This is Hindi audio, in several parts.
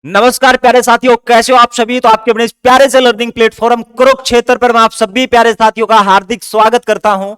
नमस्कार प्यारे साथियों, कैसे हो आप सभी। तो आपके अपने इस प्यारे से लर्निंग प्लेटफॉर्म कुरुक्षेत्र पर मैं आप सभी प्यारे साथियों का हार्दिक स्वागत करता हूं।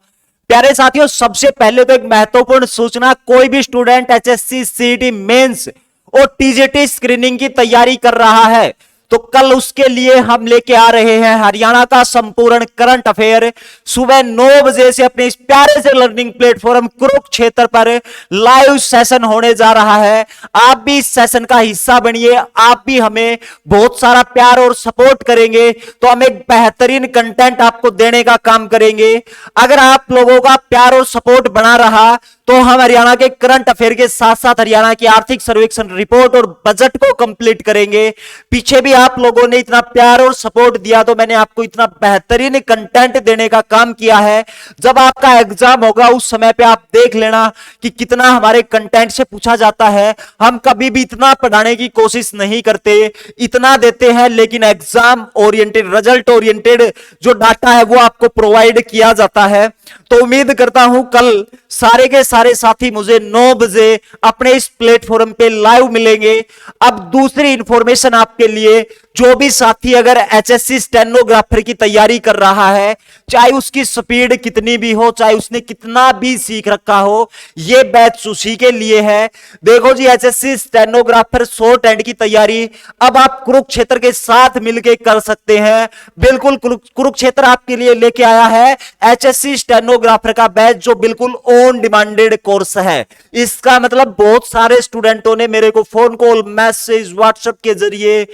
प्यारे साथियों, सबसे पहले तो एक महत्वपूर्ण सूचना, कोई भी स्टूडेंट एचएससी सीईटी मेंस और टीजीटी स्क्रीनिंग की तैयारी कर रहा है तो कल उसके लिए हम लेके आ रहे हैं हरियाणा का संपूर्ण करंट अफेयर। सुबह 9 बजे से अपने इस प्यारे से लर्निंग प्लेटफॉर्म कुरुक्षेत्र पर लाइव सेशन होने जा रहा है। आप भी इस सेशन का हिस्सा बनिए, आप भी हमें बहुत सारा प्यार और सपोर्ट करेंगे तो हम एक बेहतरीन कंटेंट आपको देने का काम करेंगे। अगर आप लोगों का प्यार और सपोर्ट बना रहा तो हम हरियाणा के करंट अफेयर के साथ साथ हरियाणा की आर्थिक सर्वेक्षण रिपोर्ट और बजट को कंप्लीट करेंगे। पीछे भी आप लोगों ने इतना प्यार और सपोर्ट दिया तो मैंने आपको इतना बेहतरीन कंटेंट देने का काम किया है। जब आपका एग्जाम होगा उस समय पे आप देख लेना कि कितना हमारे कंटेंट से पूछा जाता है। हम कभी भी इतना पढ़ाने की कोशिश नहीं करते, इतना देते हैं, लेकिन एग्जाम ओरिएंटेड, रिजल्ट ओरिएंटेड जो डाटा है वो आपको प्रोवाइड किया जाता है। तो उम्मीद करता हूं कल सारे के सारे साथी मुझे 9 बजे अपने इस प्लेटफॉर्म पे लाइव मिलेंगे। अब दूसरी इंफॉर्मेशन आपके लिए, जो भी साथी अगर एचएससी स्टेनोग्राफर की तैयारी कर रहा है, चाहे उसकी स्पीड कितनी भी हो, चाहे उसने कितना भी सीख रखा हो, यह बैच उसी के लिए है। देखो जी, एचएससी स्टेनोग्राफर शॉर्ट हैंड की तैयारी अब आप कुरुक्षेत्र के साथ मिलकर कर सकते हैं। बिल्कुल कुरुक्षेत्र आपके लिए लेके आया है एचएससी स्टेनोग्राफर का बैच, जो बिल्कुल ऑन डिमांडेड कोर्स है। इसका मतलब बहुत सारे स्टूडेंटों ने मेरे को फोन कॉल, मैसेज, व्हाट्सएप के जरिए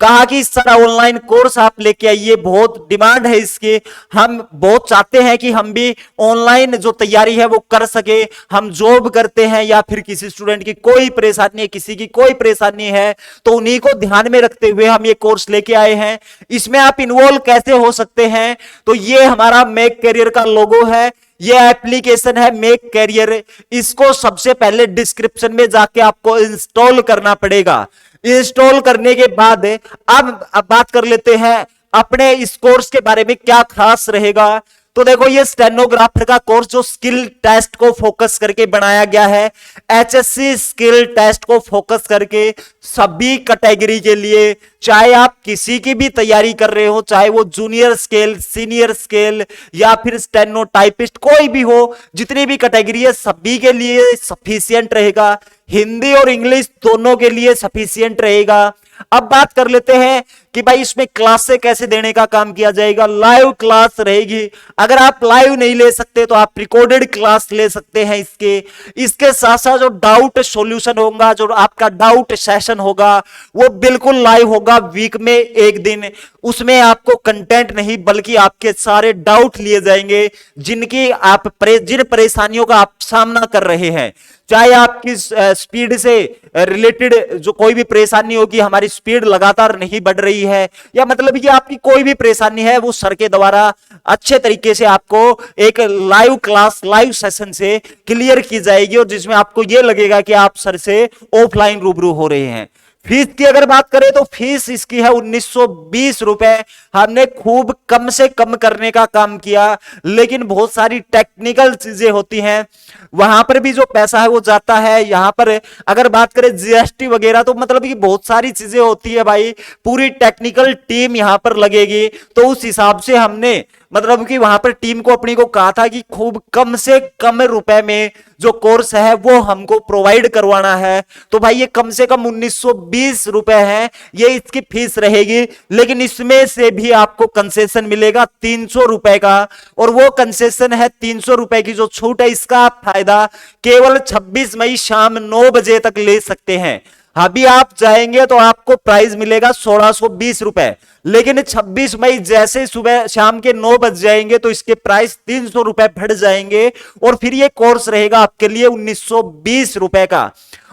कहा कि इस तरह ऑनलाइन कोर्स आप लेके आइए, बहुत डिमांड है इसके। हम बहुत चाहते हैं कि हम भी ऑनलाइन जो तैयारी है वो कर सके। हम जॉब करते हैं या फिर किसी स्टूडेंट की कोई परेशानी है, किसी की कोई परेशानी है, तो उन्हीं को ध्यान में रखते हुए हम ये कोर्स लेके आए हैं। इसमें आप इन्वॉल्व कैसे हो सकते हैं, तो ये हमारा मेक करियर का लोगो है, ये एप्लीकेशन है मेक करियर। इसको सबसे पहले डिस्क्रिप्शन में जाके आपको इंस्टॉल करना पड़ेगा। इंस्टॉल करने के बाद अब बात कर लेते हैं अपने इस कोर्स के बारे में क्या खास रहेगा। तो देखो, ये स्टेनोग्राफर का कोर्स जो स्किल टेस्ट को फोकस करके बनाया गया है, एचएससी स्किल टेस्ट को फोकस करके सभी कैटेगरी के लिए, चाहे आप किसी की भी तैयारी कर रहे हो, चाहे वो जूनियर स्केल, सीनियर स्केल या फिर स्टेनो टाइपिस्ट, कोई भी हो, जितनी भी कैटेगरी है सभी के लिए सफिशियंट रहेगा। हिंदी और इंग्लिश दोनों के लिए सफिशियंट रहेगा। अब बात कर लेते हैं कि भाई इसमें क्लासें कैसे देने का काम किया जाएगा। लाइव क्लास रहेगी। अगर आप लाइव नहीं ले सकते तो आप रिकॉर्डेड क्लास ले सकते हैं। इसके साथ साथ जो डाउट सॉल्यूशन होगा, जो आपका डाउट सेशन होगा, वो बिल्कुल लाइव होगा। वीक में एक दिन उसमें आपको कंटेंट नहीं बल्कि आपके सारे डाउट लिए जाएंगे, जिन परेशानियों का आप सामना कर रहे हैं। चाहे आपकी स्पीड से रिलेटेड जो कोई भी परेशानी होगी, हमारी स्पीड लगातार नहीं बढ़ रही है, या मतलब कि आपकी कोई भी परेशानी है, वो सर के द्वारा अच्छे तरीके से आपको एक लाइव क्लास, लाइव सेशन से क्लियर की जाएगी, और जिसमें आपको यह लगेगा कि आप सर से ऑफलाइन रूबरू हो रहे हैं। फीस की अगर बात करें तो फीस इसकी है 1920 रुपए। हमने खूब कम से कम करने का काम किया, लेकिन बहुत सारी टेक्निकल चीजें होती हैं, वहां पर भी जो पैसा है वो जाता है। यहां पर अगर बात करें जीएसटी वगैरह, तो मतलब कि बहुत सारी चीजें होती है भाई, पूरी टेक्निकल टीम यहां पर लगेगी। तो उस हिसाब से हमने मतलब कि वहां पर टीम को अपनी को कहा था कि खूब कम से कम रुपए में जो कोर्स है वो हमको प्रोवाइड करवाना है। तो भाई ये कम से कम 1920 रुपए है, ये इसकी फीस रहेगी। लेकिन इसमें से भी आपको कंसेशन मिलेगा 300 रुपए का, और वो कंसेशन है 300 रुपए की जो छूट है, इसका आप फायदा केवल 26 मई शाम 9 बजे तक ले सकते हैं। अभी आप जाएंगे तो आपको प्राइस मिलेगा 1620 रुपए, लेकिन 26 मई जैसे सुबह शाम के 9 बज जाएंगे तो इसके प्राइस 300 रुपए बढ़ जाएंगे, और फिर ये कोर्स रहेगा आपके लिए 1920 रुपए का।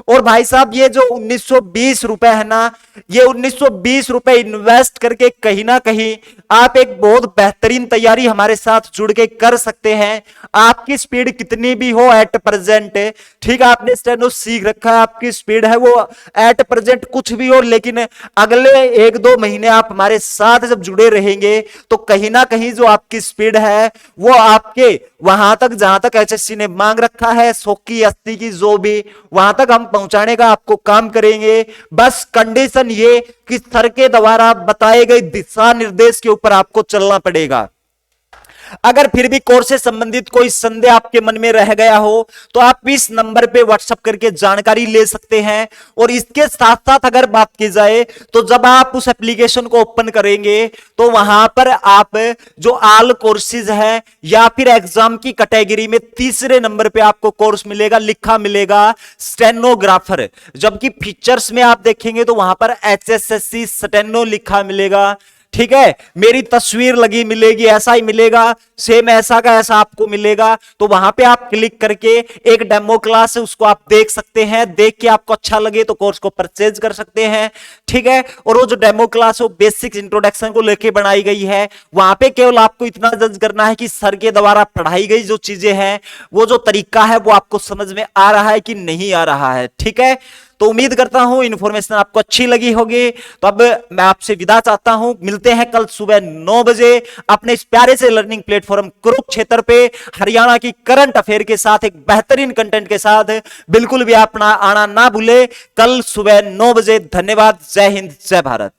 और भाई साहब, ये जो 1920 रुपए है ना, ये 1920 रुपए इन्वेस्ट करके कहीं ना कहीं आप एक बहुत बेहतरीन तैयारी हमारे साथ जुड़ के कर सकते हैं। आपकी स्पीड कितनी भी हो एट प्रेजेंट, ठीक है, आपने स्टेनो सीख रखा है, आपकी स्पीड है वो एट प्रेजेंट कुछ भी हो, लेकिन अगले 1-2 महीने आप हमारे साथ जब जुड़े रहेंगे तो कहीं ना कहीं जो आपकी स्पीड है वो आपके वहां तक, जहां तक एचएससी ने मांग रखा है 100 की 80 की, जो भी वहां तक हम पहुंचाने का आपको काम करेंगे। बस कंडीशन ये कि सर के द्वारा बताए गए दिशा निर्देश के ऊपर आपको चलना पड़ेगा। अगर फिर भी कोर्स से संबंधित कोई संदेह आपके मन में रह गया हो तो आप इस नंबर पे व्हाट्सएप करके जानकारी ले सकते हैं। और इसके साथ साथ अगर बात की जाए तो जब आप उस एप्लीकेशन को ओपन करेंगे तो वहां पर आप जो ऑल कोर्सेज है या फिर एग्जाम की कैटेगरी में तीसरे नंबर पे आपको कोर्स मिलेगा, लिखा मिलेगा स्टेनोग्राफर। जबकि फीचर्स में आप देखेंगे तो वहां पर एचएसएससी स्टेनो लिखा मिलेगा। ठीक है, मेरी तस्वीर लगी मिलेगी, ऐसा ही मिलेगा, सेम ऐसा का ऐसा आपको मिलेगा। तो वहां पे आप क्लिक करके एक डेमो क्लास है उसको आप देख सकते हैं, देख के आपको अच्छा लगे तो कोर्स को परचेज कर सकते हैं। ठीक है, और वो जो डेमो क्लास है वो बेसिक इंट्रोडक्शन को लेके बनाई गई है। वहां पे केवल आपको इतना जज करना है कि सर के द्वारा पढ़ाई गई जो चीजें हैं, वो जो तरीका है वो आपको समझ में आ रहा है कि नहीं आ रहा है। ठीक है, तो उम्मीद करता हूं इन्फॉर्मेशन आपको अच्छी लगी होगी। तो अब मैं आपसे विदा चाहता हूं, मिलते हैं कल सुबह 9 बजे अपने इस प्यारे से लर्निंग प्लेटफॉर्म कुरुक्षेत्र पे हरियाणा की करंट अफेयर के साथ, एक बेहतरीन कंटेंट के साथ। बिल्कुल भी अपना आना ना भूले, कल सुबह 9 बजे। धन्यवाद, जय हिंद, जय भारत।